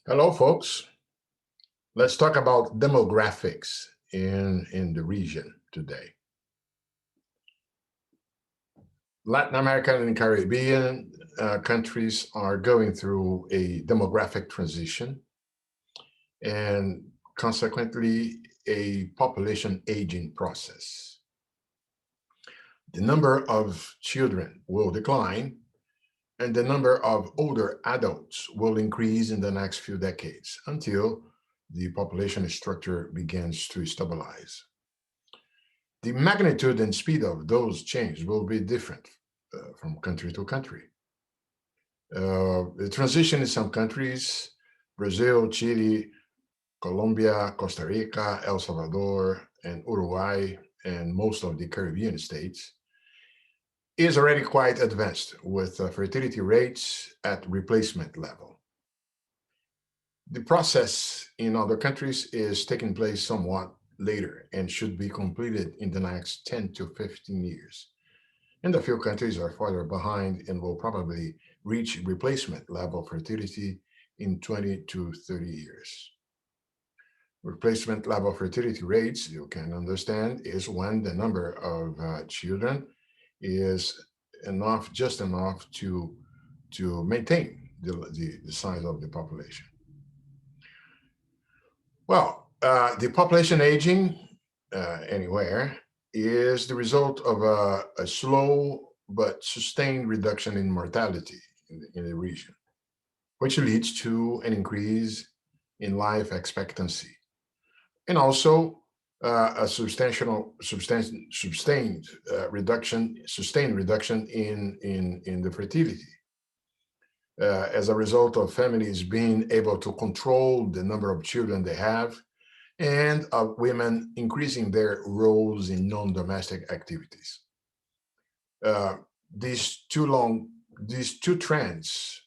Hello, folks. Let's talk about demographics in the region today. Latin American and Caribbean countries are going through a demographic transition and consequently a population aging process. The number of children will decline and the number of older adults will increase in the next few decades until the population structure begins to stabilize. The magnitude and speed of those changes will be different from country to country. The transition in some countries, Brazil, Chile, Colombia, Costa Rica, El Salvador, and Uruguay, and most of the Caribbean states, is already quite advanced with fertility rates at replacement level. The process in other countries is taking place somewhat later and should be completed in the next 10 to 15 years. And a few countries are farther behind and will probably reach replacement level fertility in 20 to 30 years. Replacement level fertility rates, you can understand, is when the number of children is enough, just enough to maintain the size of the population. Well, the population aging anywhere is the result of a slow but sustained reduction in mortality in the region, which leads to an increase in life expectancy and also a sustained reduction in the fertility as a result of families being able to control the number of children they have and of women increasing their roles in non-domestic activities. These two trends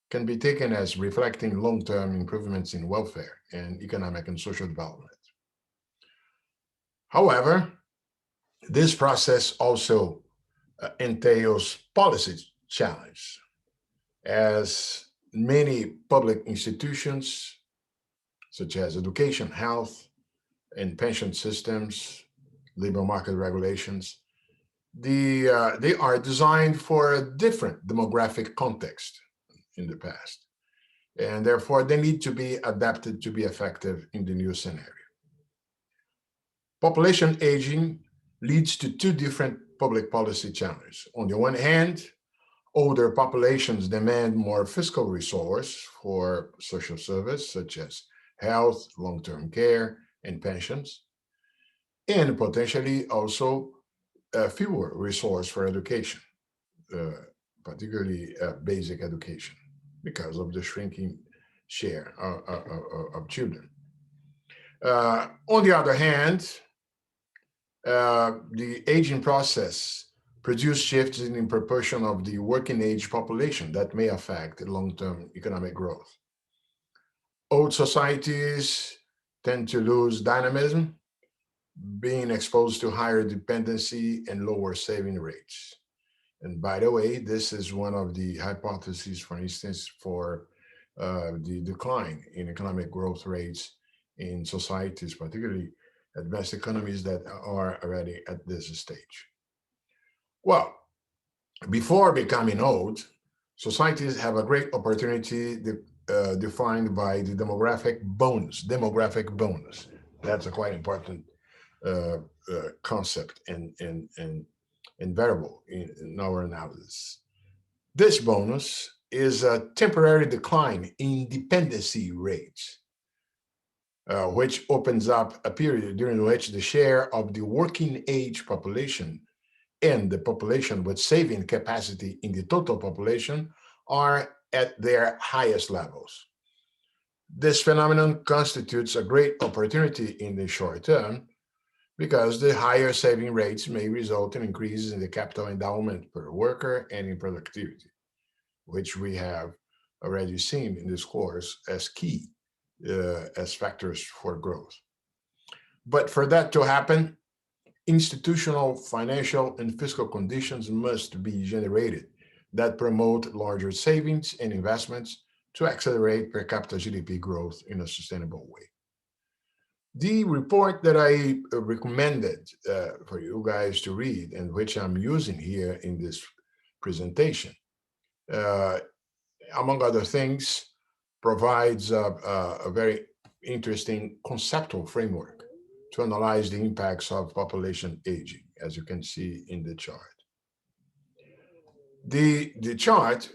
can be taken as reflecting long-term improvements in welfare and economic and social development. However, this process also entails policy challenge, as many public institutions, such as education, health, and pension systems, labor market regulations, they are designed for a different demographic context in the past, and therefore they need to be adapted to be effective in the new scenario. Population aging leads to two different public policy challenges. On the one hand, older populations demand more fiscal resource for social service, such as health, long-term care, and pensions, and potentially also fewer resource for education, particularly basic education, because of the shrinking share of children. On the other hand, the aging process produce shifts in proportion of the working age population that may affect long-term economic growth. Old societies tend to lose dynamism, being exposed to higher dependency and lower saving rates. And by the way, this is one of the hypotheses, for instance, for the decline in economic growth rates in societies, particularly advanced economies that are already at this stage. Well, before becoming old, societies have a great opportunity defined by the demographic bonus. That's a quite important concept and variable in our analysis. This bonus is a temporary decline in dependency rates, which opens up a period during which the share of the working age population and the population with saving capacity in the total population are at their highest levels. This phenomenon constitutes a great opportunity in the short term because the higher saving rates may result in increases in the capital endowment per worker and in productivity, which we have already seen in this course as key as factors for growth. But for that to happen, institutional, financial, and fiscal conditions must be generated that promote larger savings and investments to accelerate per capita GDP growth in a sustainable way. The report that I recommended for you guys to read, and which I'm using here in this presentation, among other things, provides a very interesting conceptual framework to analyze the impacts of population aging, as you can see in the chart. The chart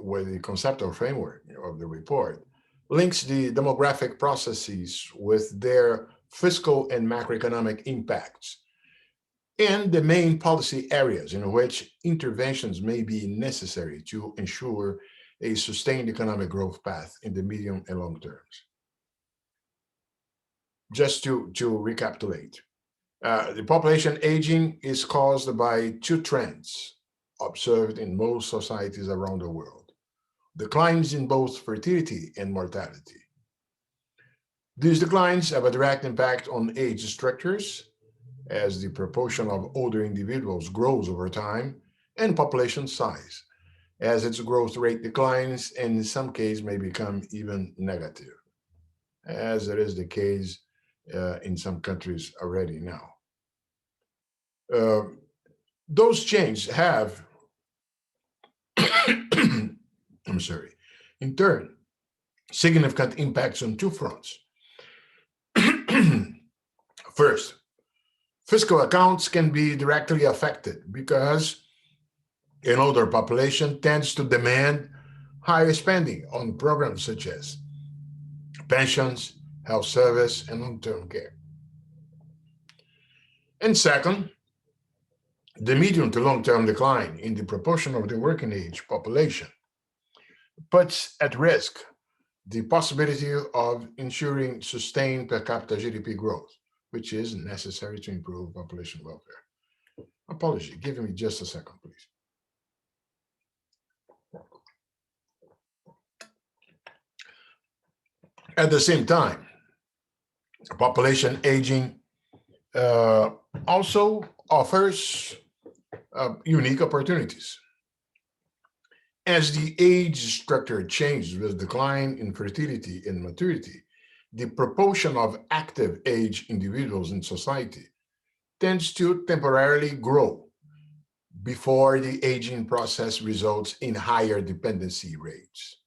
with the conceptual framework of the report links the demographic processes with their fiscal and macroeconomic impacts and the main policy areas in which interventions may be necessary to ensure a sustained economic growth path in the medium and long terms. Just to recapitulate, the population aging is caused by two trends observed in most societies around the world: declines in both fertility and mortality. These declines have a direct impact on age structures, as the proportion of older individuals grows over time, and population size, as its growth rate declines and in some cases may become even negative, as it is the case in some countries already now. Those changes have, I'm sorry, in turn, significant impacts on two fronts. First, fiscal accounts can be directly affected because an older population tends to demand higher spending on programs such as pensions, health service, and long-term care. And second, the medium to long-term decline in the proportion of the working age population puts at risk the possibility of ensuring sustained per capita GDP growth, which is necessary to improve population welfare. Apology, give me just a second, please. At the same time, population aging also offers unique opportunities. As the age structure changes with decline in fertility and maturity, the proportion of active age individuals in society tends to temporarily grow before the aging process results in higher dependency rates.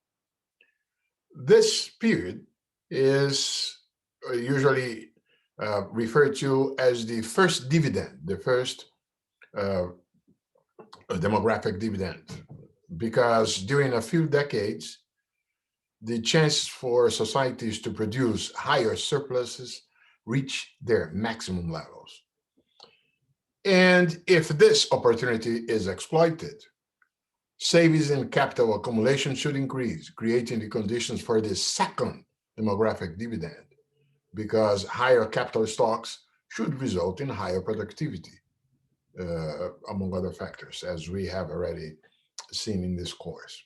This period is usually referred to as the first dividend, the first demographic dividend, because during a few decades, the chance for societies to produce higher surpluses reach their maximum levels. And if this opportunity is exploited, savings and capital accumulation should increase, creating the conditions for the second demographic dividend, because higher capital stocks should result in higher productivity, among other factors, as we have already seen in this course.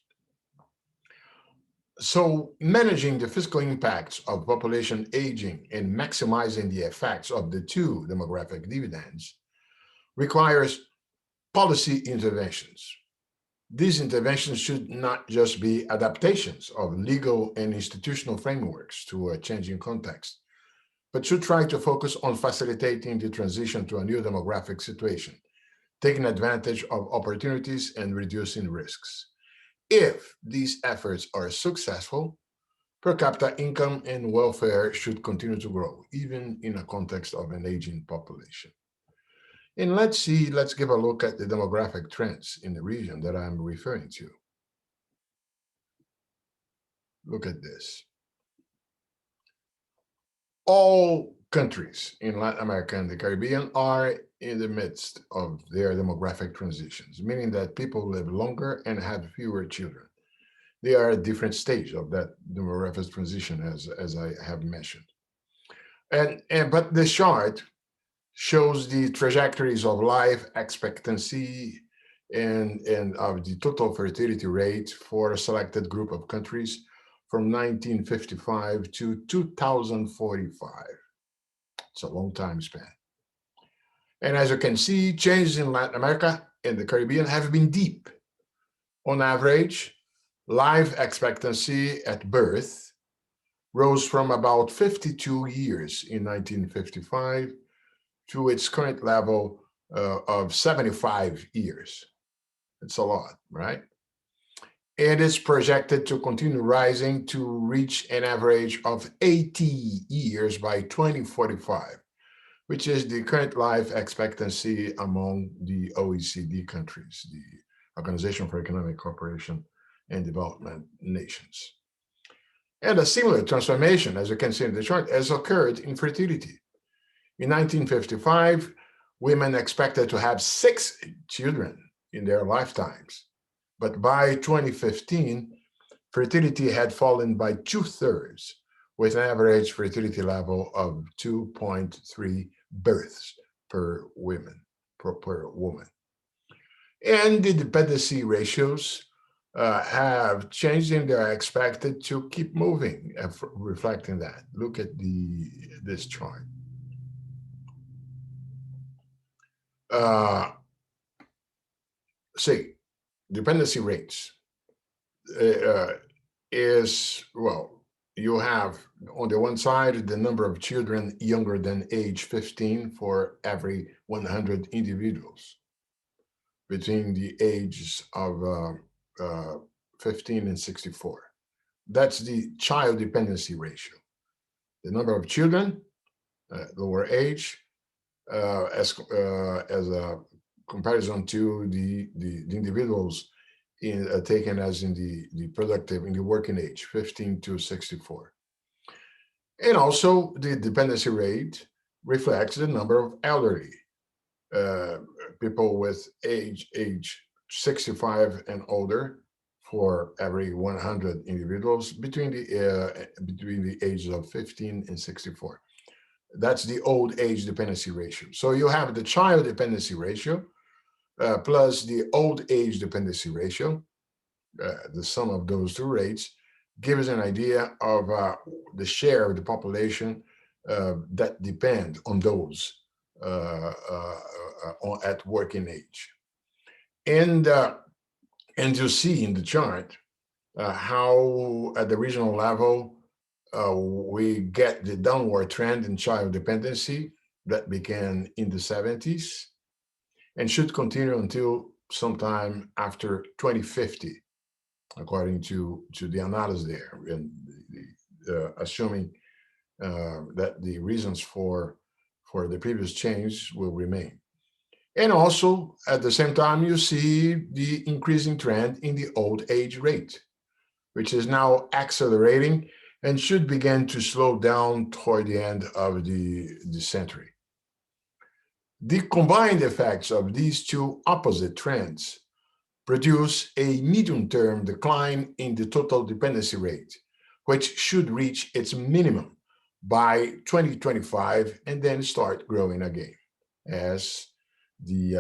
So managing the fiscal impacts of population aging and maximizing the effects of the two demographic dividends requires policy interventions. These interventions should not just be adaptations of legal and institutional frameworks to a changing context, but should try to focus on facilitating the transition to a new demographic situation, taking advantage of opportunities and reducing risks. If these efforts are successful, per capita income and welfare should continue to grow, even in a context of an aging population. And let's give a look at the demographic trends in the region that I'm referring to. Look at this. All countries in Latin America and the Caribbean are in the midst of their demographic transitions, meaning that people live longer and have fewer children. They are at different stages of that demographic transition, as I have mentioned. But this chart shows the trajectories of life expectancy and of the total fertility rate for a selected group of countries from 1955 to 2045. It's a long time span. And as you can see, changes in Latin America and the Caribbean have been deep. On average, life expectancy at birth rose from about 52 years in 1955 to its current level of 75 years. It's a lot, right? It is projected to continue rising to reach an average of 80 years by 2045, which is the current life expectancy among the OECD countries, the Organization for Economic Cooperation and Development nations. And a similar transformation, as you can see in the chart, has occurred in fertility. In 1955, women expected to have 6 children in their lifetimes. But by 2015, fertility had fallen by 2/3, with an average fertility level of 2.3 births per woman. And the dependency ratios have changed, and they're expected to keep moving, reflecting that. Look at this chart. See, dependency rates is, well, you have on the one side the number of children younger than age 15 for every 100 individuals between the ages of 15 and 64. That's the child dependency ratio. The number of children, lower age, as a comparison to the individuals taken as in the productive, in the working age, 15 to 64. And also the dependency rate reflects the number of elderly people with age 65 and older for every 100 individuals between the ages of 15 and 64. That's the old age dependency ratio. So you have the child dependency ratio plus the old age dependency ratio. The sum of those two rates gives an idea of the share of the population that depend on those at working age. And you see in the chart how at the regional level we get the downward trend in child dependency that began in the 70s and should continue until sometime after 2050, according to the analysis there, and assuming that the reasons for the previous change will remain. And also, at the same time, you see the increasing trend in the old age rate, which is now accelerating and should begin to slow down toward the end of the century. The combined effects of these two opposite trends produce a medium-term decline in the total dependency rate, which should reach its minimum by 2025 and then start growing again, as the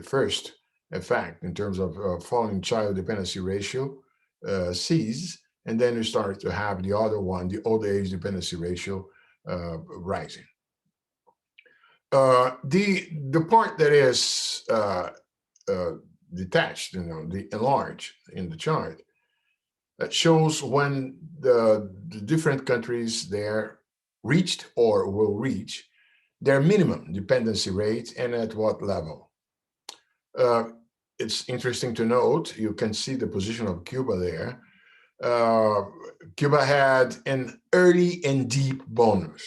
first effect in terms of falling child dependency ratio cease, and then you start to have the other one, the old age dependency ratio, rising. The part that is detached, the enlarged in the chart, that shows when the different countries there reached or will reach their minimum dependency rate and at what level. It's interesting to note, you can see the position of Cuba there. Cuba had an early and deep bonus,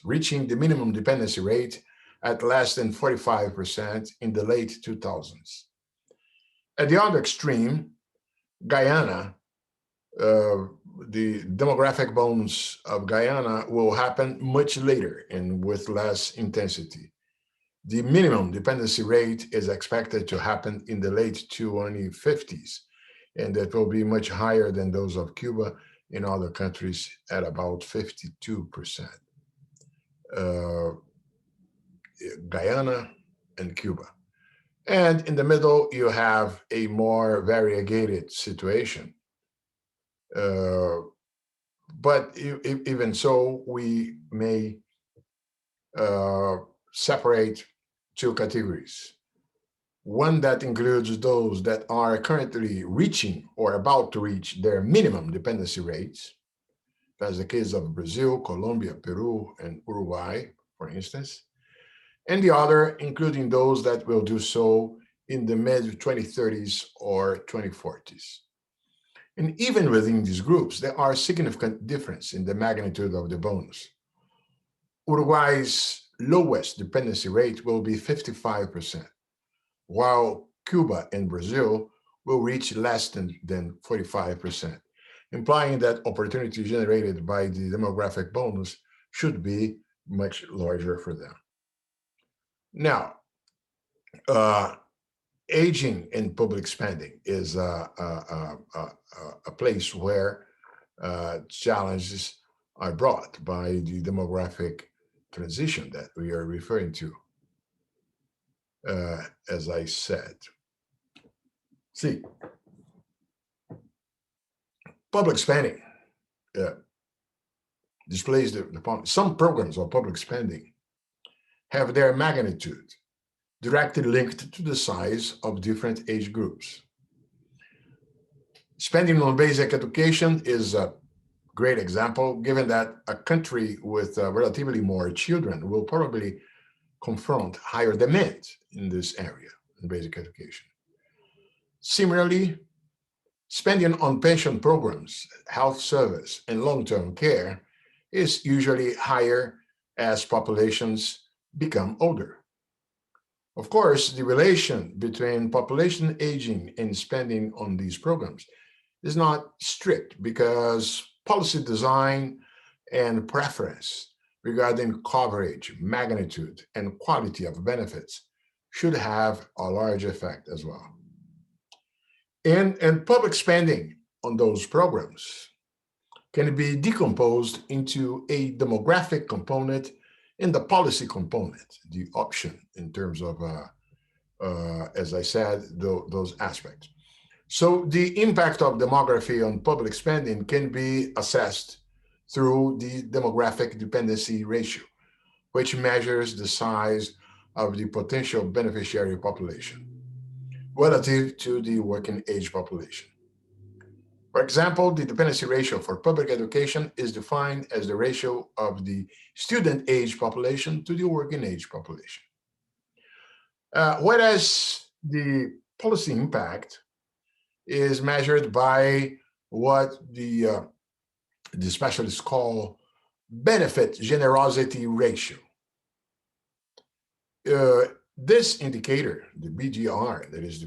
reaching the minimum dependency rate at less than 45% in the late 2000s. At the other extreme, Guyana, the demographic bonus of Guyana will happen much later and with less intensity. The minimum dependency rate is expected to happen in the late 2050s, and that will be much higher than those of Cuba in other countries at about 52%. Guyana and Cuba. And in the middle, you have a more variegated situation. But even so, we may separate two categories. one that includes those that are currently reaching or about to reach their minimum dependency rates. That's the case of Brazil, Colombia, Peru, and Uruguay, for instance. And the other, including those that will do so in the mid-2030s or 2040s. And even within these groups, there are significant differences in the magnitude of the bonus. Uruguay's lowest dependency rate will be 55%, while Cuba and Brazil will reach less than 45%, implying that opportunity generated by the demographic bonus should be much larger for them. Now, aging and public spending is a place where challenges are brought by the demographic transition that we are referring to, as I said. See, public spending displays some programs of public spending have their magnitude directly linked to the size of different age groups. Spending on basic education is a great example, given that a country with relatively more children will probably confront higher demand in this area, in basic education. Similarly, spending on pension programs, health service, and long-term care is usually higher as populations become older. Of course, the relation between population aging and spending on these programs is not strict because policy design and preference regarding coverage, magnitude, and quality of benefits should have a large effect as well. And public spending on those programs can be decomposed into a demographic component and the policy component, the option in terms of, as I said, those aspects. So the impact of demography on public spending can be assessed through the demographic dependency ratio, which measures the size of the potential beneficiary population relative to the working age population. For example, the dependency ratio for public education is defined as the ratio of the student age population to the working age population. Whereas the policy impact is measured by what the specialists call benefit generosity ratio. This indicator, the BGR, that is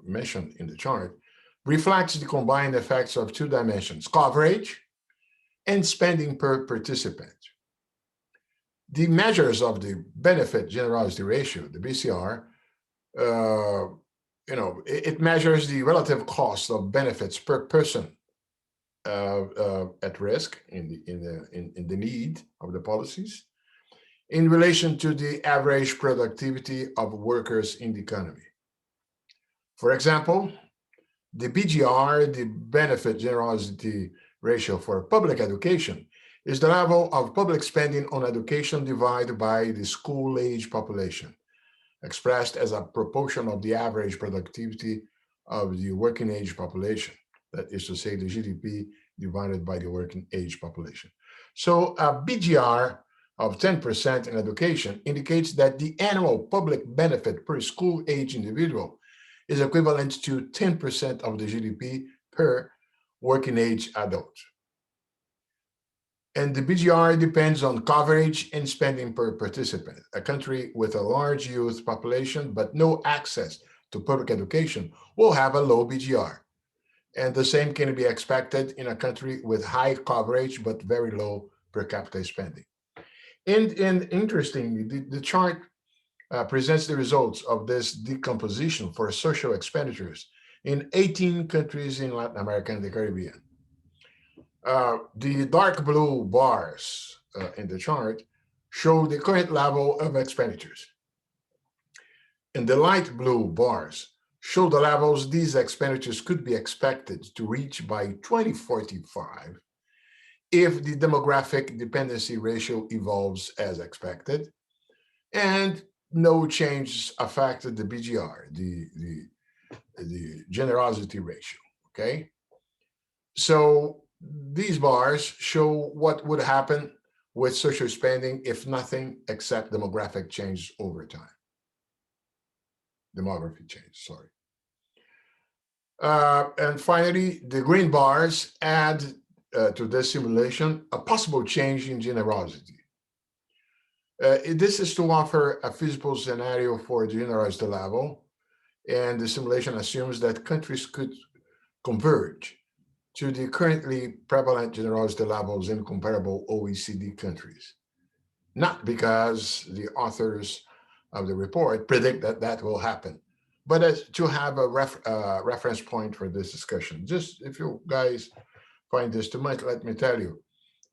mentioned in the chart, reflects the combined effects of two dimensions, coverage and spending per participant. The measures of the benefit generosity ratio, the BCR, it measures the relative cost of benefits per person at risk in the need of the policies in relation to the average productivity of workers in the economy. For example, the BGR, the benefit generosity ratio for public education, is the level of public spending on education divided by the school-age population, expressed as a proportion of the average productivity of the working age population. That is to say, the GDP divided by the working age population. So a BGR of 10% in education indicates that the annual public benefit per school-age individual is equivalent to 10% of the GDP per working age adult. And the BGR depends on coverage and spending per participant. A country with a large youth population but no access to public education will have a low BGR. And the same can be expected in a country with high coverage but very low per capita spending. And interestingly, the chart presents the results of this decomposition for social expenditures in 18 countries in Latin America and the Caribbean. The dark blue bars in the chart show the current level of expenditures. And the light blue bars show the levels these expenditures could be expected to reach by 2045 if the demographic dependency ratio evolves as expected, and no change affected the BGR, the generosity ratio. Okay, so these bars show what would happen with social spending if nothing except demographic change over time. Demography change, sorry. And finally, the green bars add to this simulation a possible change in generosity. This is to offer a feasible scenario for generosity level, and the simulation assumes that countries could converge to the currently prevalent generosity levels in comparable OECD countries. Not because the authors of the report predict that that will happen, but as to have a reference point for this discussion. Just if you guys find this too much, let me tell you,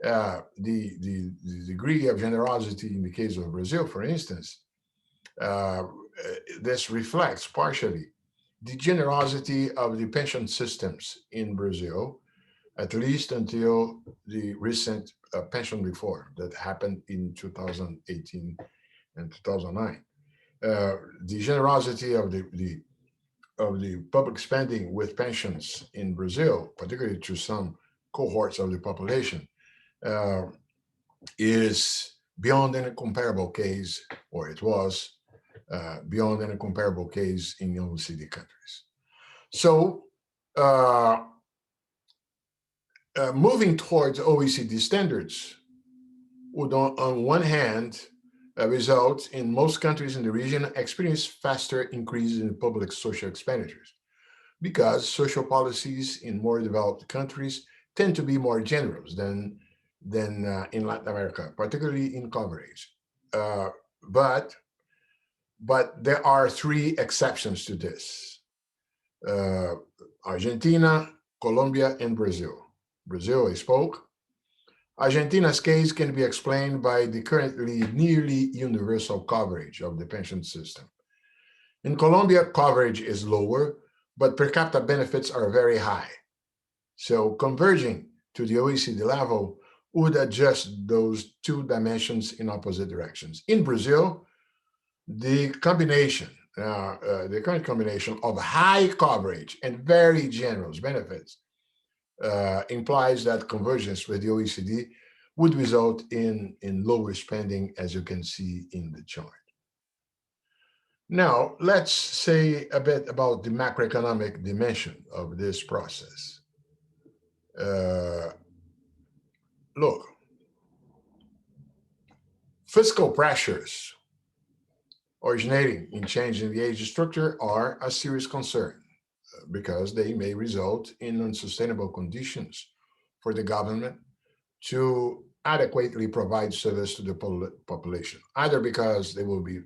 the degree of generosity in the case of Brazil, for instance, uh, this reflects partially the generosity of the pension systems in Brazil, at least until the recent pension reform that happened in 2018 and 2009. The generosity of the public spending with pensions in Brazil, particularly to some cohorts of the population, uh, is beyond any comparable case, or it was beyond any comparable case in OECD countries. So, moving towards OECD standards would, on one hand, result in most countries in the region experience faster increases in public social expenditures because social policies in more developed countries tend to be more generous than in Latin America, particularly in coverage. Uh, but but there are three exceptions to this: uh, Argentina, Colombia, and Brazil. Brazil, I spoke. Argentina's case can be explained by the currently nearly universal coverage of the pension system. In Colombia, coverage is lower, but per capita benefits are very high. So converging to the OECD level would adjust those two dimensions in opposite directions. In Brazil, the combination, the current combination of high coverage and very generous benefits implies that convergence with the OECD would result in lower spending, as you can see in the chart. Now, let's say a bit about the macroeconomic dimension of this process. Look, fiscal pressures originating in changing the age structure are a serious concern because they may result in unsustainable conditions for the government to adequately provide service to the population, either because they will be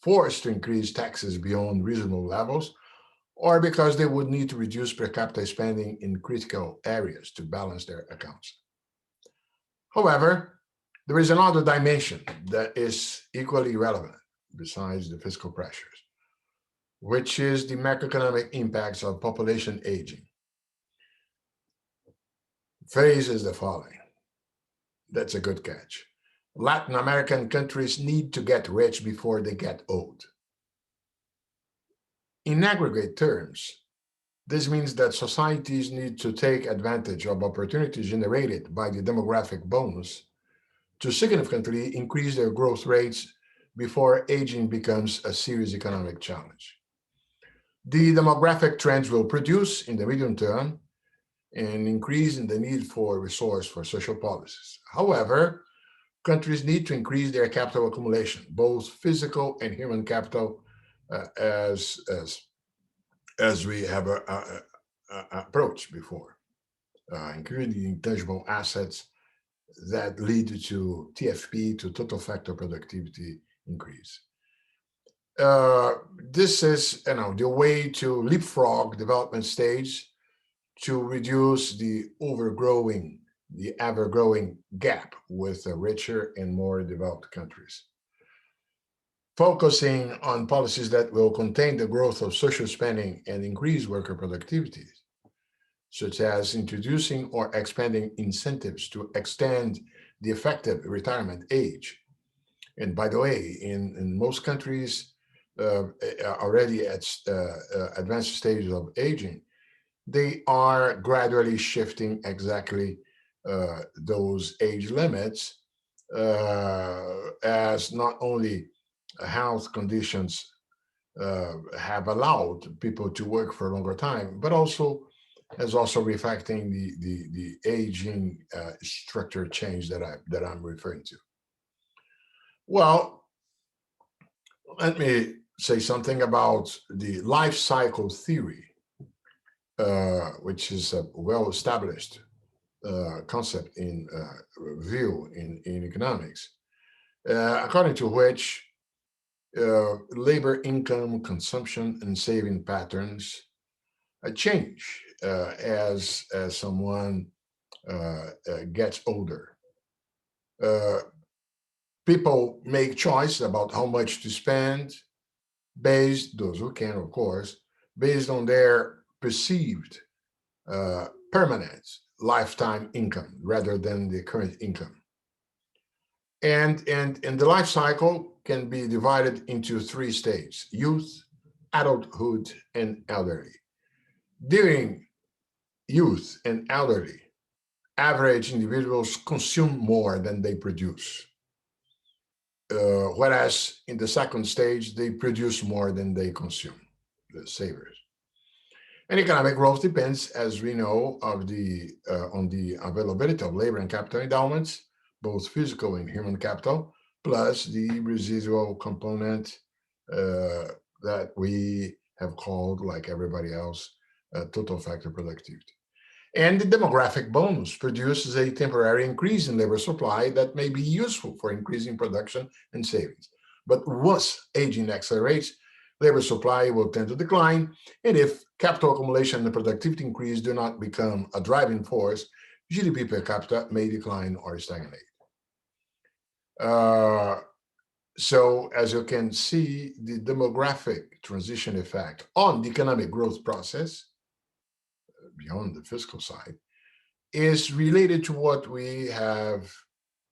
forced to increase taxes beyond reasonable levels, or because they would need to reduce per capita spending in critical areas to balance their accounts. However, there is another dimension that is equally relevant besides the fiscal pressures, which is the macroeconomic impacts of population aging. Phrase is the following. That's a good catch. Latin American countries need to get rich before they get old. In aggregate terms, this means that societies need to take advantage of opportunities generated by the demographic bonus to significantly increase their growth rates before aging becomes a serious economic challenge. The demographic trends will produce, in the medium term, an increase in the need for resource for social policies. However, countries need to increase their capital accumulation, both physical and human capital, as we have approached before, including intangible assets that lead to TFP, to total factor productivity increase. This is, the way to leapfrog development stage to reduce the ever-growing gap with the richer and more developed countries. Focusing on policies that will contain the growth of social spending and increase worker productivity, such as introducing or expanding incentives to extend the effective retirement age And by the way, in most countries already at advanced stages of aging, they are gradually shifting exactly those age limits as not only health conditions have allowed people to work for a longer time, but also as also reflecting the aging structure change that I'm referring to. Well, let me say something about the life cycle theory, which is a well-established concept in view in economics, according to which labor income, consumption, and saving patterns change as someone gets older. Uh, People make choice about how much to spend based, those who can, of course, based on their perceived permanent lifetime income rather than the current income. And the life cycle can be divided into three stages: youth, adulthood, and elderly. During youth and elderly, average individuals consume more than they produce. Whereas in the second stage, they produce more than they consume, the savers. And economic growth depends, as we know, on the availability of labor and capital endowments, both physical and human capital, plus the residual component that we have called, like everybody else, total factor productivity. And the demographic bonus produces a temporary increase in labor supply that may be useful for increasing production and savings. But once aging accelerates, labor supply will tend to decline. And if capital accumulation and productivity increase do not become a driving force, GDP per capita may decline or stagnate. So as you can see, the demographic transition effect on the economic growth process, beyond the fiscal side, is related to what we have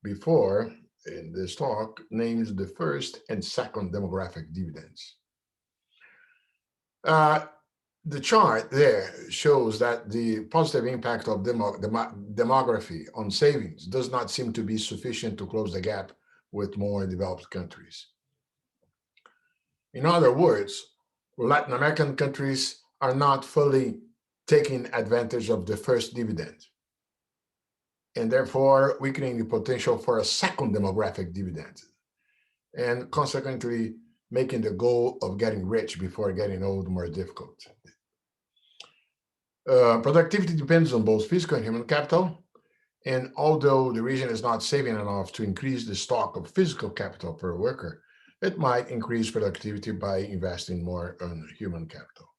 before in this talk named the first and second demographic dividends. The chart there shows that the positive impact of demography on savings does not seem to be sufficient to close the gap with more developed countries. In other words, Latin American countries are not fully taking advantage of the first dividend, and therefore weakening the potential for a second demographic dividend, and consequently making the goal of getting rich before getting old more difficult. Productivity depends on both physical and human capital, and although the region is not saving enough to increase the stock of physical capital per worker, it might increase productivity by investing more on human capital.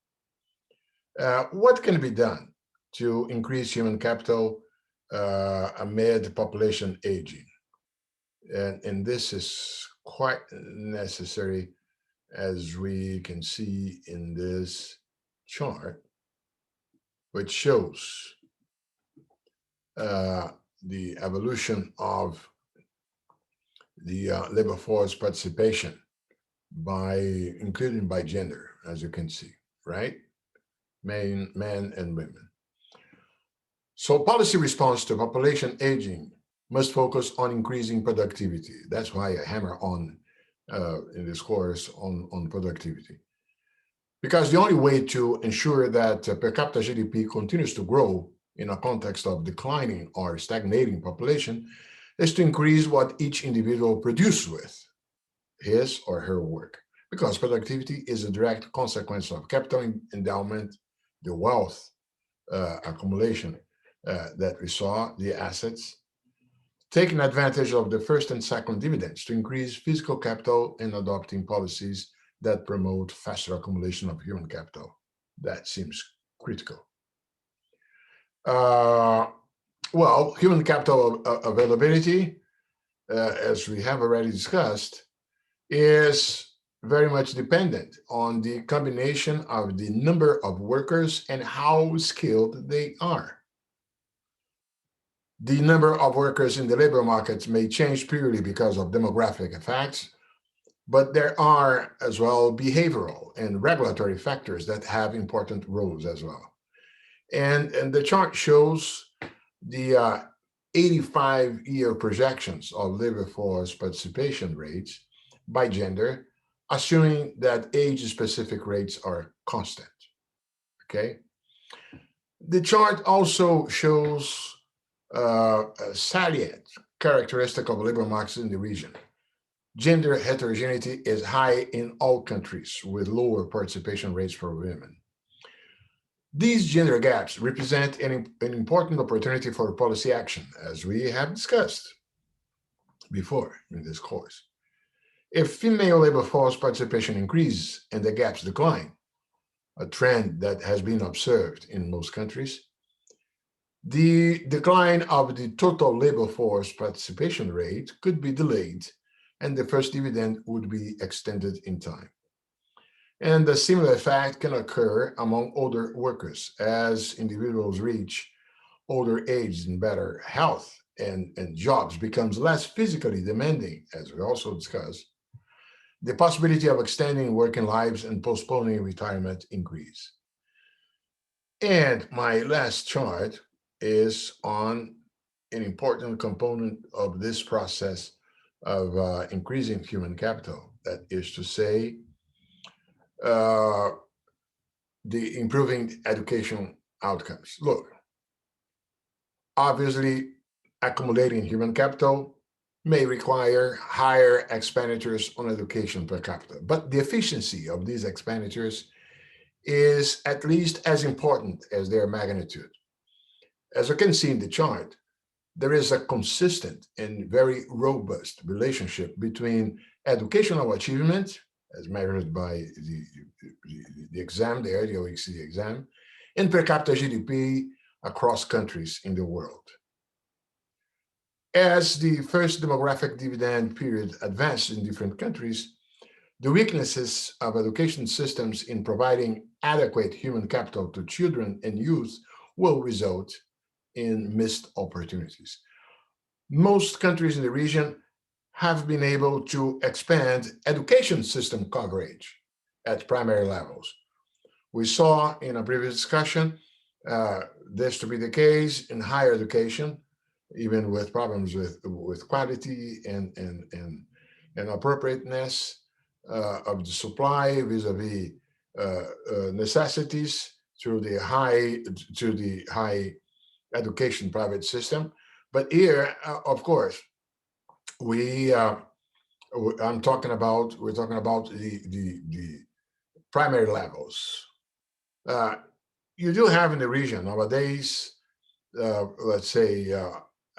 What can be done to increase human capital amid population aging? And this is quite necessary, as we can see in this chart, which shows the evolution of the labor force participation including by gender, as you can see, right? Men and women. So policy response to population aging must focus on increasing productivity. That's why I hammer on in this course on productivity. Because the only way to ensure that per capita GDP continues to grow in a context of declining or stagnating population is to increase what each individual produces with his or her work. Because productivity is a direct consequence of capital endowment, the wealth accumulation that we saw, the assets, taking advantage of the first and second dividends to increase physical capital and adopting policies that promote faster accumulation of human capital. That seems critical. Well, human capital availability, as we have already discussed, is very much dependent on the combination of the number of workers and how skilled they are. The number of workers in the labor market may change purely because of demographic effects, but there are as well behavioral and regulatory factors that have important roles as well. And the chart shows the 85-year projections of labor force participation rates by gender, assuming that age-specific rates are constant, okay? The chart also shows a salient characteristic of labor markets in the region. Gender heterogeneity is high in all countries with lower participation rates for women. These gender gaps represent an important opportunity for policy action, as we have discussed before in this course. If female labor force participation increases and the gaps decline, a trend that has been observed in most countries, the decline of the total labor force participation rate could be delayed and the first dividend would be extended in time. And a similar effect can occur among older workers as individuals reach older age and better health and jobs becomes less physically demanding, as we also discussed. The possibility of extending working lives and postponing retirement increase. And my last chart is on an important component of this process of increasing human capital. That is to say, the improving education outcomes. Look, obviously, accumulating human capital may require higher expenditures on education per capita, but the efficiency of these expenditures is at least as important as their magnitude. As you can see in the chart, there is a consistent and very robust relationship between educational achievement, as measured by the exam there, the OECD exam, and per capita GDP across countries in the world. As the first demographic dividend period advanced in different countries, the weaknesses of education systems in providing adequate human capital to children and youth will result in missed opportunities. Most countries in the region have been able to expand education system coverage at primary levels. We saw in a previous discussion this to be the case in higher education, even with problems with quality and appropriateness of the supply vis-a-vis necessities through the high education private system. But here, of course, we're talking about the primary levels. You do have in the region nowadays, let's say,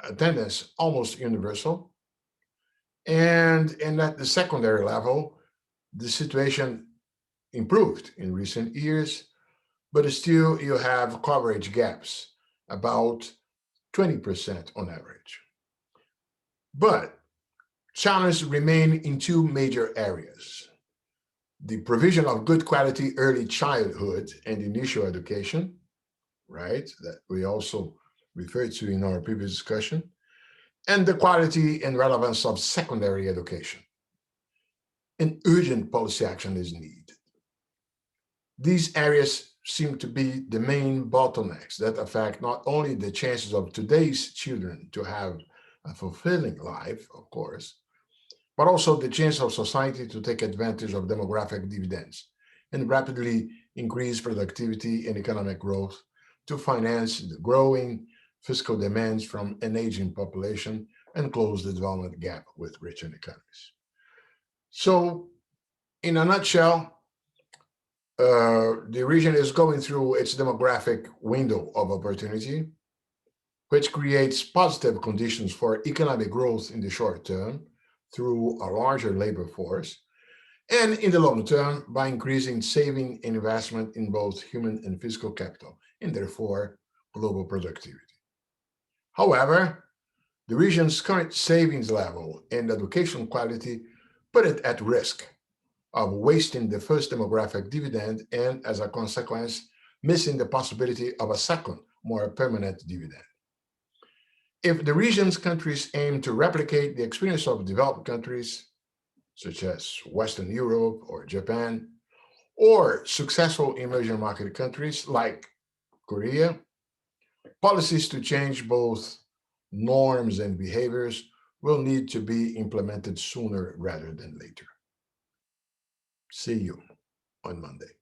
attendance almost universal, and at the secondary level, the situation improved in recent years, but still you have coverage gaps, about 20% on average. But challenges remain in two major areas: the provision of good quality early childhood and initial education, right, that we also referred to in our previous discussion, and the quality and relevance of secondary education. An urgent policy action is needed. These areas seem to be the main bottlenecks that affect not only the chances of today's children to have a fulfilling life, of course, but also the chance of society to take advantage of demographic dividends and rapidly increase productivity and economic growth to finance the growing fiscal demands from an aging population and close the development gap with richer economies. So, in a nutshell, the region is going through its demographic window of opportunity, which creates positive conditions for economic growth in the short term through a larger labor force, and in the long term by increasing saving and investment in both human and physical capital, and therefore global productivity. However, the region's current savings level and education quality put it at risk of wasting the first demographic dividend and, as a consequence, missing the possibility of a second, more permanent dividend. If the region's countries aim to replicate the experience of developed countries, such as Western Europe or Japan, or successful emerging market countries like Korea, policies to change both norms and behaviors will need to be implemented sooner rather than later. See you on Monday.